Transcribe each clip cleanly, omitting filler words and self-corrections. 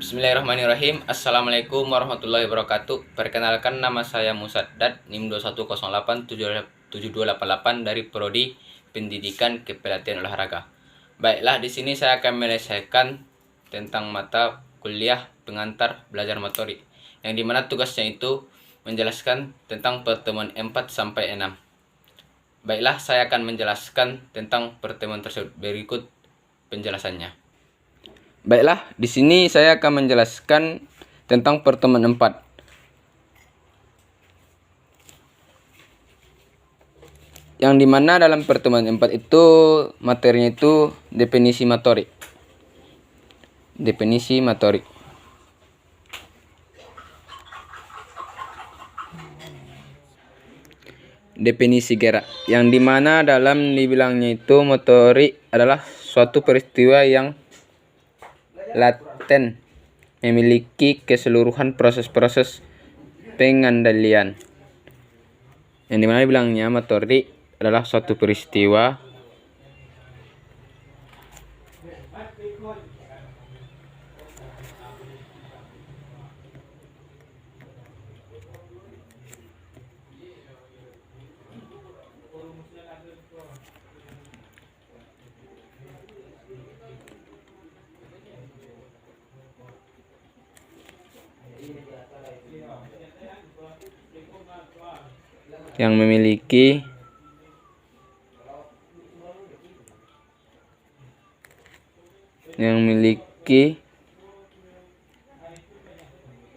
Bismillahirrahmanirrahim. Assalamualaikum warahmatullahi wabarakatuh. Perkenalkan, nama saya Musaddad, NIM 21087288 dari Prodi Pendidikan Kepelatihan Olahraga. Baiklah, di sini saya akan menyelesaikan tentang mata kuliah pengantar belajar motorik, yang dimana tugasnya itu menjelaskan tentang pertemuan 4 sampai 6. Baiklah, saya akan menjelaskan tentang pertemuan tersebut. Berikut penjelasannya. Baiklah, di sini saya akan menjelaskan tentang pertemuan 4. Yang dimana dalam pertemuan 4 itu materinya itu definisi motorik. Definisi motorik. Definisi gerak, yang dimana dalam dibilangnya itu motorik adalah suatu peristiwa yang laten, memiliki keseluruhan proses-proses pengendalian. Yang dimana dibilangnya motorik adalah suatu peristiwa yang memiliki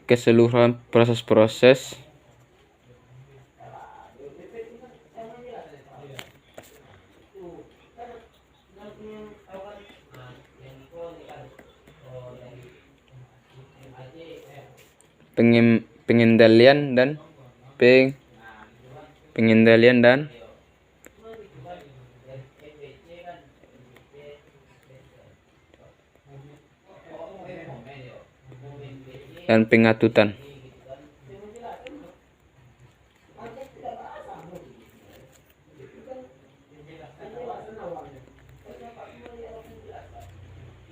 keseluruhan proses-proses pengendalian dan pengaturan.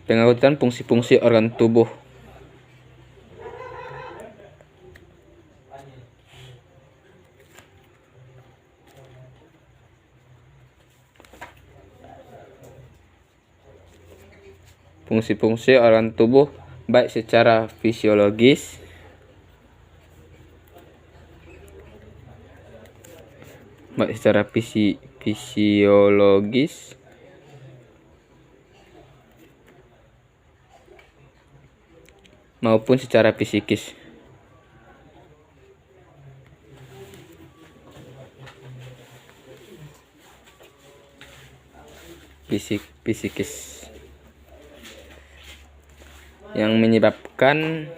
Pengaturan fungsi-fungsi organ tubuh. Fungsi-fungsi organ tubuh baik secara fisiologis maupun secara psikis. Psikis yang menyebabkan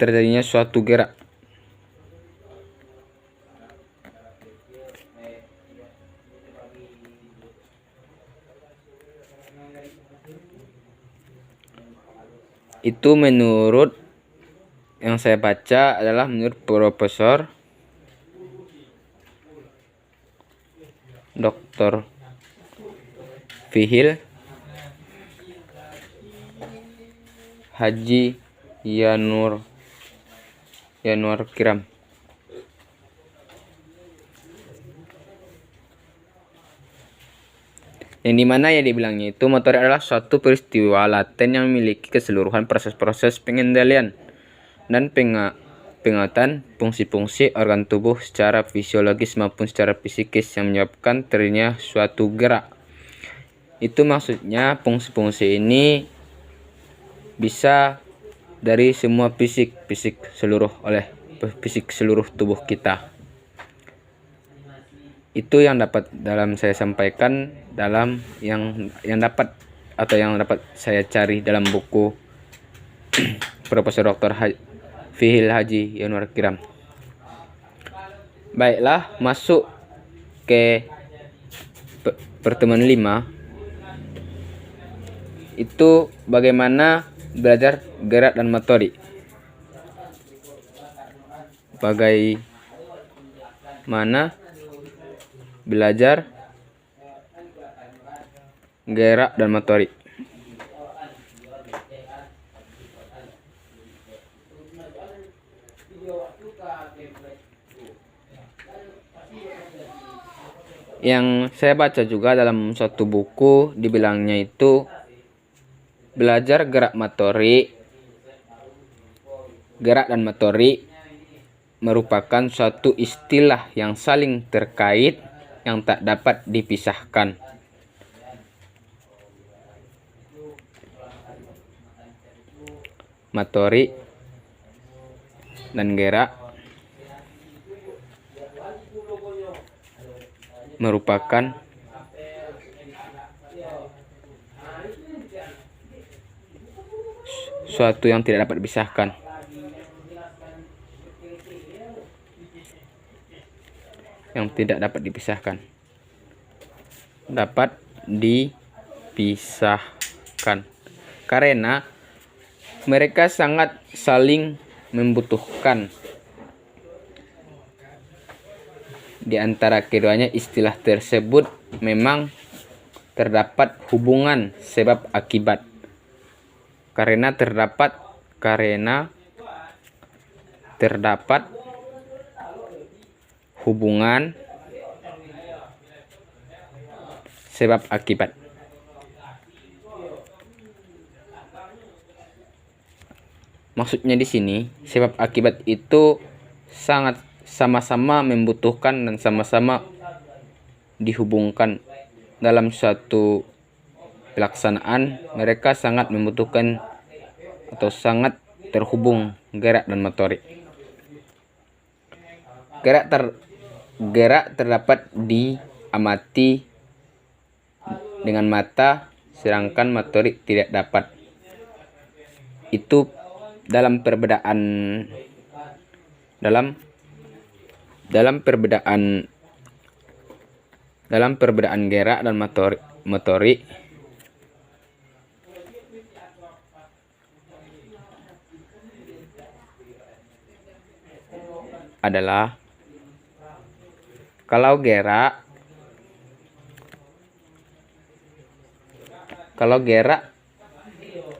terjadinya suatu gerak. Itu menurut yang saya baca adalah menurut Profesor Dr. Fihil Haji Yanuar Kiram. Yang dimana ya dibilangnya itu motorik adalah suatu peristiwa laten yang memiliki keseluruhan proses-proses pengendalian dan pengaturan fungsi-fungsi organ tubuh secara fisiologis maupun secara psikis yang menyebabkan terjadinya suatu gerak. Itu maksudnya fungsi-fungsi ini bisa dari semua fisik seluruh tubuh kita. Itu yang dapat saya sampaikan dalam yang dapat saya cari dalam buku Profesor Dr. Fihil Haji Yanuar Kiram. Baiklah, masuk ke pertemuan 5. Itu bagaimana belajar gerak dan motorik. mana belajar, gerak, dan motorik. Yang saya baca juga dalam suatu buku dibilangnya itu belajar gerak motorik, gerak dan motorik merupakan suatu istilah yang saling terkait yang tak dapat dipisahkan. Motorik dan gerak merupakan suatu yang tidak dapat dipisahkan. Yang tidak dapat dipisahkan. Dapat dipisahkan. Karena mereka sangat saling membutuhkan. Di antara keduanya istilah tersebut memang terdapat hubungan sebab akibat. Karena terdapat hubungan sebab akibat. Maksudnya di sini sebab akibat itu sangat sama-sama membutuhkan dan sama-sama dihubungkan dalam suatu pelaksanaan. Mereka sangat membutuhkan atau sangat terhubung gerak dan motorik. Gerak terdapat diamati dengan mata, sedangkan motorik tidak dapat. Itu dalam perbedaan gerak dan motorik adalah kalau gerak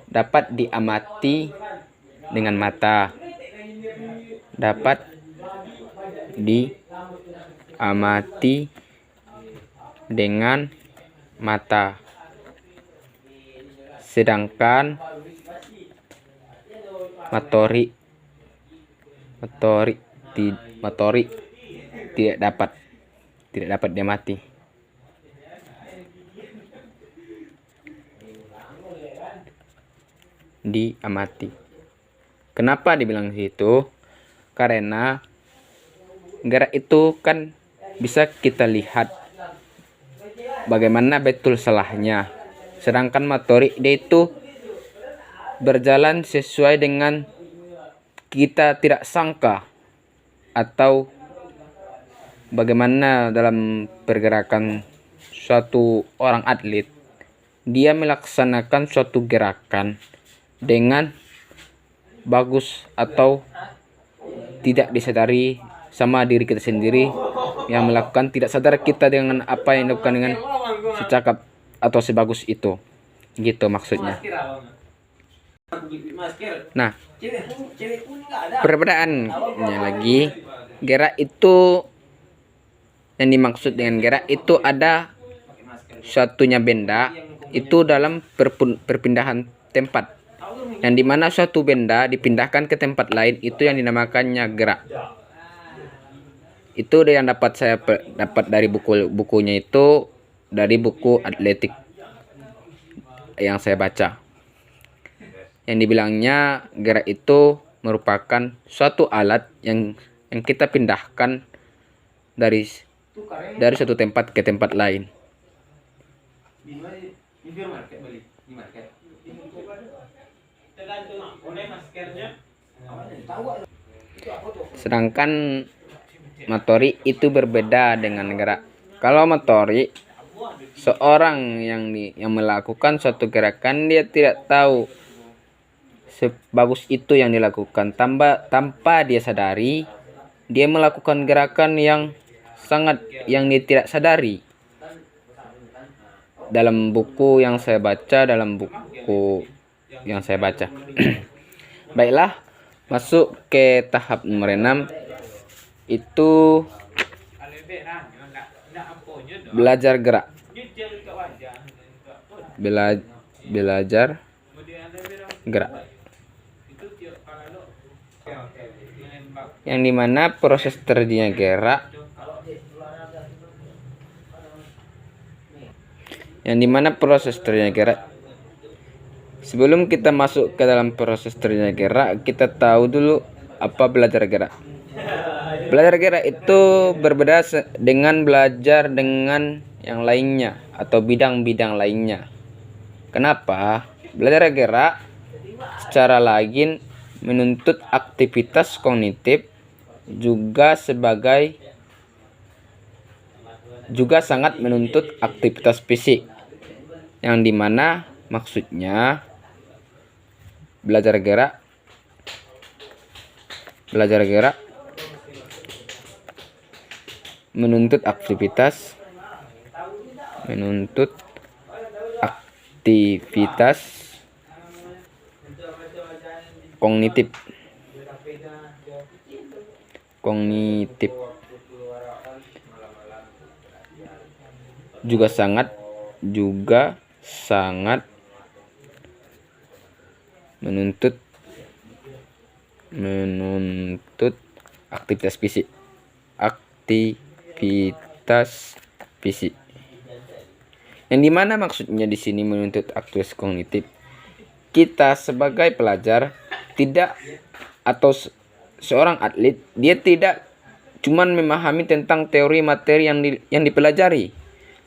dapat diamati dengan mata, dapat diamati dengan mata, sedangkan motorik tidak dapat diamati. Kenapa dibilang situ? Karena gerak itu kan bisa kita lihat bagaimana betul salahnya, sedangkan motorik dia itu berjalan sesuai dengan kita tidak sangka, atau bagaimana dalam pergerakan suatu orang atlet, dia melaksanakan suatu gerakan dengan bagus atau tidak disadari sama diri kita sendiri yang melakukan, tidak sadar kita dengan apa yang dilakukan dengan secakap atau sebagus itu, gitu maksudnya. Nah, perbedaannya lagi, gerak itu yang dimaksud dengan gerak itu ada suatunya benda itu dalam perpindahan tempat, yang dimana suatu benda dipindahkan ke tempat lain, itu yang dinamakannya gerak. Itu yang dapat saya dapat dari bukunya itu, dari buku atletik yang saya baca. Yang dibilangnya gerak itu merupakan suatu alat yang kita pindahkan dari suatu tempat ke tempat lain. Sedangkan motorik itu berbeda dengan gerak. Kalau motorik, seorang yang melakukan suatu gerakan, dia tidak tahu sebagus itu yang dilakukan, tanpa dia sadari dia melakukan gerakan yang sangat yang dia tidak sadari. Dalam buku yang saya baca, Baiklah, masuk ke tahap nomor 6, itu belajar gerak. Belajar gerak. Yang dimana proses terjadinya gerak. Sebelum kita masuk ke dalam proses terjadinya gerak, kita tahu dulu apa belajar gerak. Belajar gerak itu berbeda dengan belajar dengan yang lainnya atau bidang-bidang lainnya. Kenapa? Belajar gerak secara lain menuntut aktivitas kognitif juga sangat menuntut aktivitas fisik, yang dimana maksudnya belajar gerak menuntut aktivitas kognitif juga sangat menuntut aktivitas fisik. Yang dimana maksudnya di sini menuntut aktivitas kognitif, kita sebagai pelajar atau seorang atlet, dia tidak cuman memahami tentang teori materi yang dipelajari,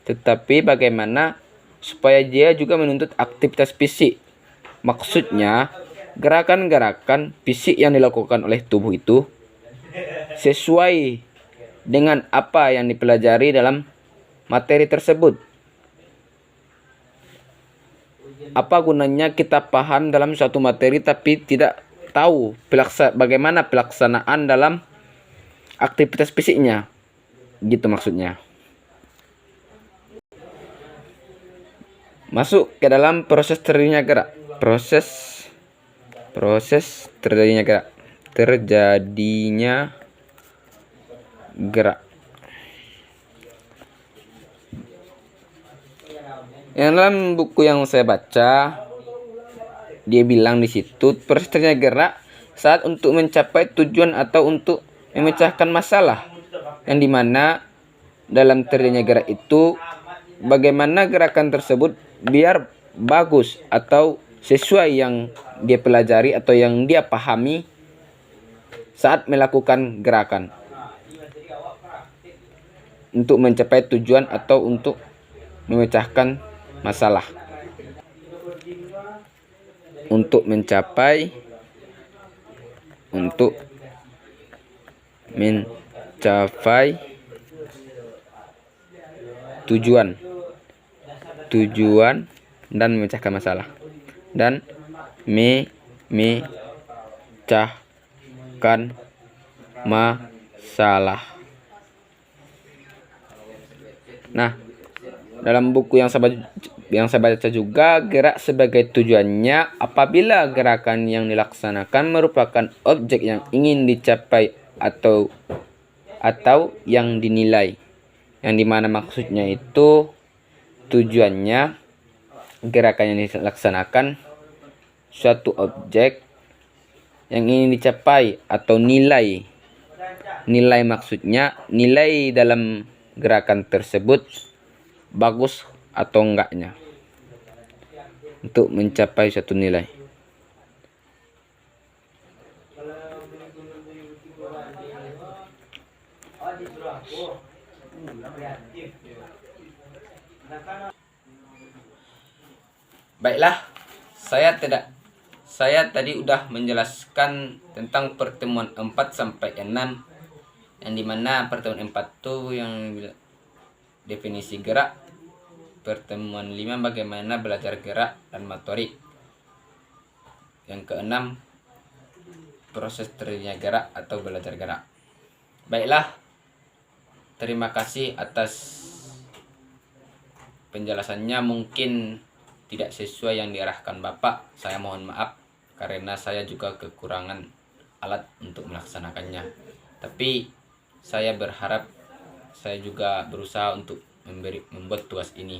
tetapi bagaimana supaya dia juga menuntut aktivitas fisik. Maksudnya gerakan-gerakan fisik yang dilakukan oleh tubuh itu sesuai dengan apa yang dipelajari dalam materi tersebut. Apa gunanya kita paham dalam suatu materi tapi tidak tahu bagaimana pelaksanaan dalam aktivitas fisiknya? Gitu maksudnya. Masuk ke dalam proses terjadinya gerak. Proses terjadinya gerak. Yang dalam buku yang saya baca, dia bilang di situ proses terjadinya gerak saat untuk mencapai tujuan atau untuk memecahkan masalah. Yang dimana dalam terjadinya gerak itu bagaimana gerakan tersebut biar bagus atau sesuai yang dia pelajari atau yang dia pahami saat melakukan gerakan untuk mencapai tujuan atau untuk memecahkan masalah. Untuk mencapai tujuan dan memecahkan masalah Nah, dalam buku yang saya baca juga, gerak sebagai tujuannya apabila gerakan yang dilaksanakan merupakan objek yang ingin dicapai atau yang dinilai. Yang dimana maksudnya itu tujuannya gerakan yang dilaksanakan suatu objek yang ingin dicapai atau nilai. Nilai maksudnya nilai dalam gerakan tersebut bagus atau enggaknya, untuk mencapai suatu nilai. Baiklah, saya tadi udah menjelaskan tentang pertemuan 4 sampai 6, yang dimana pertemuan 4 tuh yang definisi gerak, pertemuan 5 bagaimana belajar gerak dan motorik, yang ke-6 proses terjadinya gerak atau belajar gerak. Baiklah, Terima kasih atas penjelasannya, mungkin tidak sesuai yang diarahkan Bapak. Saya mohon maaf karena saya juga kekurangan alat untuk melaksanakannya. Tapi saya berharap saya juga berusaha untuk membuat tugas ini.